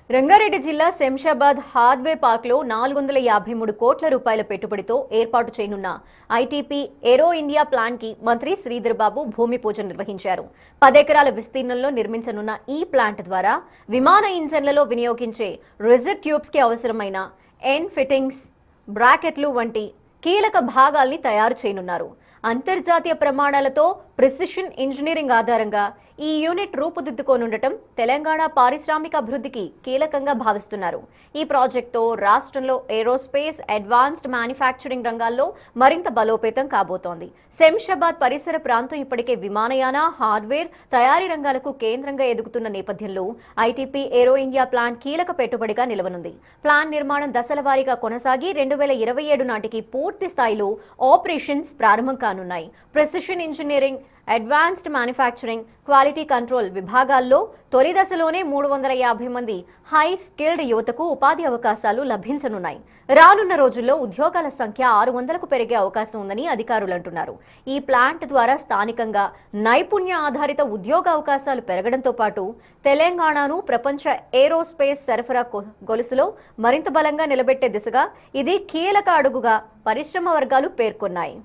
రంగారెడ్డి జిల్లా శంషాబాద్ హార్డ్వేర్ పార్క్లో 453 కోట్ల రూపాయల పెట్టుబడితో ఏర్పాటు చేయనున్న ఐటీపీ ఏరో ఇండియా ప్లాంట్కి మంత్రి శ్రీధర్ బాబు భూమి పూజ నిర్వహించారు. 10 ఎకరాల విస్తీర్ణంలో నిర్మించనున్న ఈ ప్లాంట్ ద్వారా విమాన ఇంజన్లలో వినియోగించే రిజిడ్ ట్యూబ్స్కి అవసరమైన ఎండ్ ఫిట్టింగ్స్, బ్రాకెట్లు వంటి కీలక భాగాల్ని తయారు చేయనున్నారు. అంతర్జాతీయ ప్రమాణాలతో ప్రిసిషన్ ఇంజనీరింగ్ ఆధారంగా ఈ యూనిట్ రూపుదిద్దుకోనుండటం తెలంగాణ పారిశ్రామిక అభివృద్ధికి కీలకంగా భావిస్తున్నారు. ఈ ప్రాజెక్టుతో రాష్ట్రంలో ఏరోస్పేస్, అడ్వాన్స్డ్ మ్యానుఫ్యాక్చరింగ్ రంగాల్లో మరింత బలోపేతం కాబోతోంది. శంషాబాద్ పరిసర ప్రాంతం ఇప్పటికే విమానయాన, హార్డ్వేర్ తయారీ రంగాలకు కేంద్రంగా ఎదుగుతున్న నేపథ్యంలో ఐటీపీ ఏరో ఇండియా ప్లాంట్ కీలక పెట్టుబడిగా నిలవనుంది. ప్లాంట్ నిర్మాణం దశల వారీగా కొనసాగి 2027 నాటికి పూర్తి స్థాయిలో ఆపరేషన్స్ ప్రారంభం కానున్నాయి. Precision engineering, advanced manufacturing, quality control విభాగాల్లో తొలి దశలోనే 350 మంది హై స్కిల్డ్ యువతకు ఉపాధి అవకాశాలు లభించనున్నాయి. రానున్న రోజుల్లో ఉద్యోగాల సంఖ్య 600కు పెరిగే అవకాశం ఉందని అధికారులు అంటున్నారు. ఈ ప్లాంట్ ద్వారా స్థానికంగా నైపుణ్య ఆధారిత ఉద్యోగ అవకాశాలు పెరగడంతో పాటు తెలంగాణను ప్రపంచ ఏరోస్పేస్ సరఫరా గొలుసులో మరింత బలంగా నిలబెట్టే దిశగా ఇది కీలక అడుగుగా పరిశ్రమ వర్గాలు పేర్కొన్నాయి.